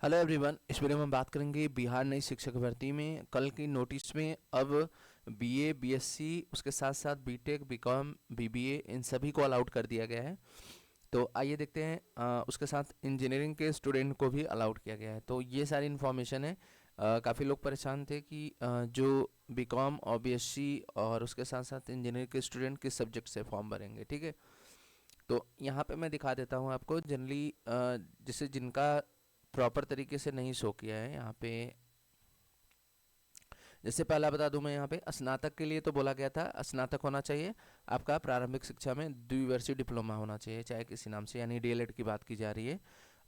Hello everyone, इस video में हम बात करेंगे बिहार नई शिक्षक भर्ती में कल की नोटिस में अब बीए, बीएससी, उसके साथ साथ बीटेक, बीकॉम, बीबीए इन सभी को अलाउड कर दिया गया है। तो आइए देखते हैं, उसके साथ इंजीनियरिंग के स्टूडेंट को भी अलाउड किया गया है। तो ये सारी इन्फॉर्मेशन है। काफ़ी लोग परेशान थे कि जो बीकॉम और बीएससी और उसके साथ साथ इंजीनियरिंग के स्टूडेंट किस सब्जेक्ट से फॉर्म भरेंगे। ठीक है, तो यहाँ पे मैं दिखा देता हूँ आपको जनरली, जिसे जिनका प्रॉपर तरीके से नहीं शो किया है यहाँ पे। जैसे पहला बता दूं मैं, यहाँ पे स्नातक के लिए तो बोला गया था स्नातक होना चाहिए आपका, प्रारंभिक शिक्षा में द्विवर्षीय डिप्लोमा होना चाहिए चाहे किसी नाम से, यानी डीएलएड की बात की जा रही है।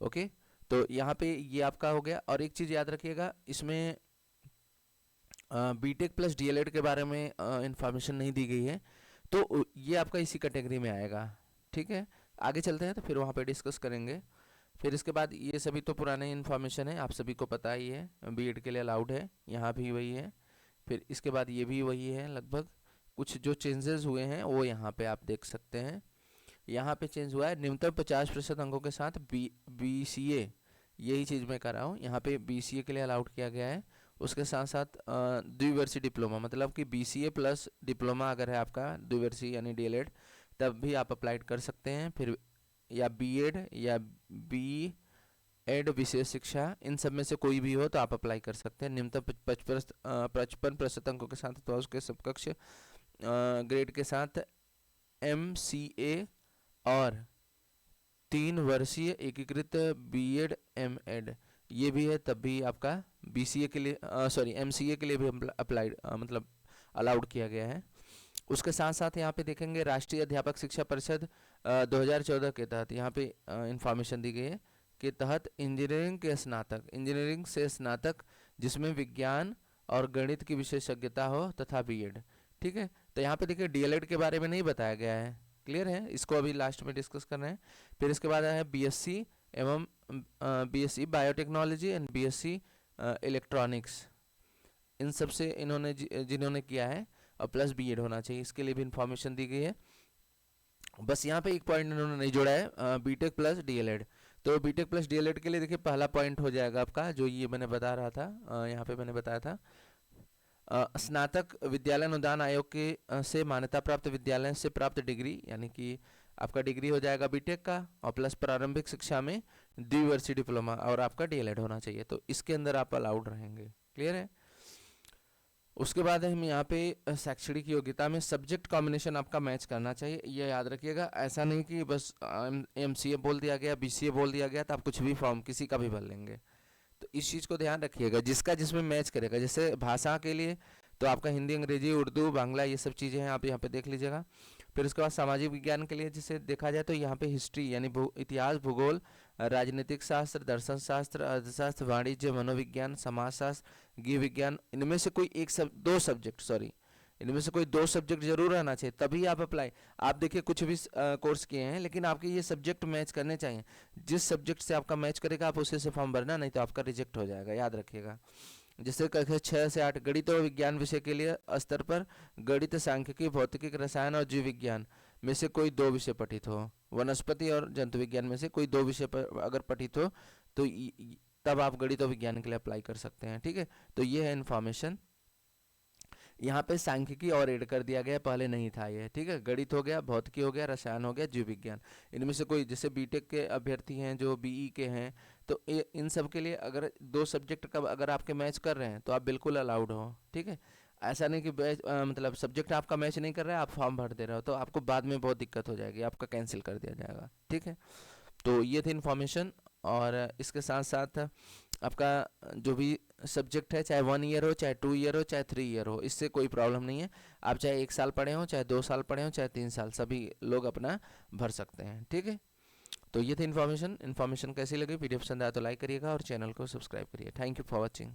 ओके, तो यहाँ पे ये आपका हो गया। और एक चीज़ याद रखिएगा, इसमें बीटेक प्लस डीएलएड के बारे में इंफॉर्मेशन नहीं दी गई है, तो ये आपका इसी कैटेगरी में आएगा। ठीक है, आगे चलते हैं तो फिर वहाँ पे डिस्कस करेंगे। फिर इसके बाद ये सभी तो पुराने इन्फॉर्मेशन है, आप सभी को पता ही है, बीएड के लिए अलाउड है, यहाँ भी वही है। फिर इसके बाद ये भी वही है लगभग। कुछ जो चेंजेस हुए हैं वो यहाँ पे आप देख सकते हैं। यहाँ पे चेंज हुआ है, न्यूनतम 50% अंकों के साथ BCA, यही चीज़ मैं कर रहा हूँ। यहाँ पे BCA के लिए अलाउड किया गया है। उसके साथ साथ द्विवर्षीय डिप्लोमा, मतलब कि BCA प्लस डिप्लोमा अगर है आपका द्विवर्षीय यानी डीएलएड, तब भी आप अप्लाइड कर सकते हैं। फिर या बीएड या बीएड विशेष शिक्षा, इन सब में से कोई भी हो तो आप अप्लाई कर सकते हैं। न्यूनतम 55% अंकों के साथ अथवा उसके समकक्ष ग्रेड के साथ MCA और 3 वर्षीय एकीकृत बीएड एमएड, ये भी है, तब भी आपका BCA के लिए MCA के लिए भी अप्लाइड मतलब अलाउड किया गया है। उसके साथ साथ यहाँ पे देखेंगे राष्ट्रीय अध्यापक शिक्षा परिषद 2014 के तहत यहाँ पे इंफॉर्मेशन दी गई है के तहत इंजीनियरिंग से स्नातक जिसमें विज्ञान और गणित की विशेषज्ञता हो तथा बीएड। ठीक है, तो यहाँ पे देखिए डीएलएड के बारे में नहीं बताया गया है, क्लियर है, इसको अभी लास्ट में डिस्कस कर रहे हैं। फिर इसके बाद है बीएससी एवं BSc biotechnology and BSc electronics, इन सब से इन्होंने जिन्होंने किया है, और प्लस बीएड होना चाहिए, इसके लिए भी इंफॉर्मेशन दी गई है। बस यहाँ पे एक पॉइंट इन्होंने नहीं जोड़ा है, बीटेक प्लस डीएलएड। तो बीटेक प्लस डीएलएड के लिए देखिए पहला पॉइंट हो जाएगा आपका, जो ये मैंने बता रहा था, यहाँ पे मैंने बताया था, स्नातक विद्यालय अनुदान आयोग के से मान्यता प्राप्त विद्यालय से प्राप्त डिग्री, यानी कि आपका डिग्री हो जाएगा बीटेक का, और प्लस प्रारंभिक शिक्षा में द्विवर्षीय डिप्लोमा, और आपका डीएलएड होना चाहिए, तो इसके अंदर आप अलाउड रहेंगे। क्लियर है। उसके बाद हम यहाँ पे शैक्षणिक योग्यता में सब्जेक्ट कॉम्बिनेशन आपका मैच करना चाहिए, ये याद रखिएगा। ऐसा नहीं कि बस MCA बोल दिया गया, BCA बोल दिया गया तो आप कुछ भी फॉर्म किसी का भी भर लेंगे, तो इस चीज़ को ध्यान रखिएगा, जिसका जिसमें मैच करेगा। जैसे भाषा के लिए तो आपका हिंदी, अंग्रेजी, उर्दू, बांग्ला, ये सब चीज़ें हैं, आप यहाँ पे देख लीजिएगा। फिर उसके बाद सामाजिक विज्ञान के लिए जिसे देखा जाए तो यहाँ पे हिस्ट्री यानी इतिहास, भूगोल, राजनीतिक शास्त्र, दर्शन शास्त्र, अर्थशास्त्र, वाणिज्य, मनोविज्ञान, समाजशास्त्र, गृह विज्ञान, इनमें से कोई इनमें से कोई दो सब्जेक्ट जरूर रहना चाहिए, तभी आप अप्लाई। आप देखिए कुछ भी कोर्स किए हैं, लेकिन आपके ये सब्जेक्ट मैच करने चाहिए। जिस सब्जेक्ट से आपका मैच करेगा आप उसी से फॉर्म भरना, नहीं तो आपका रिजेक्ट हो जाएगा, याद रखिएगा। जैसे कक्षा 6 से 8 गणित और विज्ञान विषय के लिए स्तर पर गणित, सांख्यिकी, भौतिकी, रसायन और जीव विज्ञान में से कोई 2 विषय पठित हो, वनस्पति और जंतु विज्ञान में से कोई 2 विषय पर अगर पठित हो तो तब आप गणित और विज्ञान के लिए अप्लाई कर सकते हैं। ठीक है, तो ये है इन्फॉर्मेशन। यहाँ पे सांख्यिकी और ऐड कर दिया गया, पहले नहीं था ये। ठीक है, गणित हो गया, भौतिकी हो गया, रसायन हो गया, जीव विज्ञान, इनमें से कोई, जैसे बीटेक के अभ्यर्थी हैं जो BE के हैं, तो इन सब के लिए अगर 2 सब्जेक्ट का अगर आपके मैच कर रहे हैं तो आप बिल्कुल अलाउड हो। ठीक है, ऐसा नहीं कि मतलब सब्जेक्ट आपका मैच नहीं कर रहा है, आप फॉर्म भर दे रहे हो, तो आपको बाद में बहुत दिक्कत हो जाएगी, आपका कैंसिल कर दिया जाएगा। ठीक है, तो ये थी इन्फॉर्मेशन। और इसके साथ साथ आपका जो भी सब्जेक्ट है, चाहे 1 ईयर हो, चाहे 2 ईयर हो, चाहे 3 ईयर हो, इससे कोई प्रॉब्लम नहीं है। आप चाहे 1 साल पढ़े हो, चाहे 2 साल पढ़े हो, चाहे 3 साल, सभी लोग अपना भर सकते हैं। ठीक है, तो ये थी इन्फॉर्मेशन कैसी लगी, वीडियो पसंद आया तो लाइक करिएगा और चैनल को सब्सक्राइब करिए। Thank you for watching.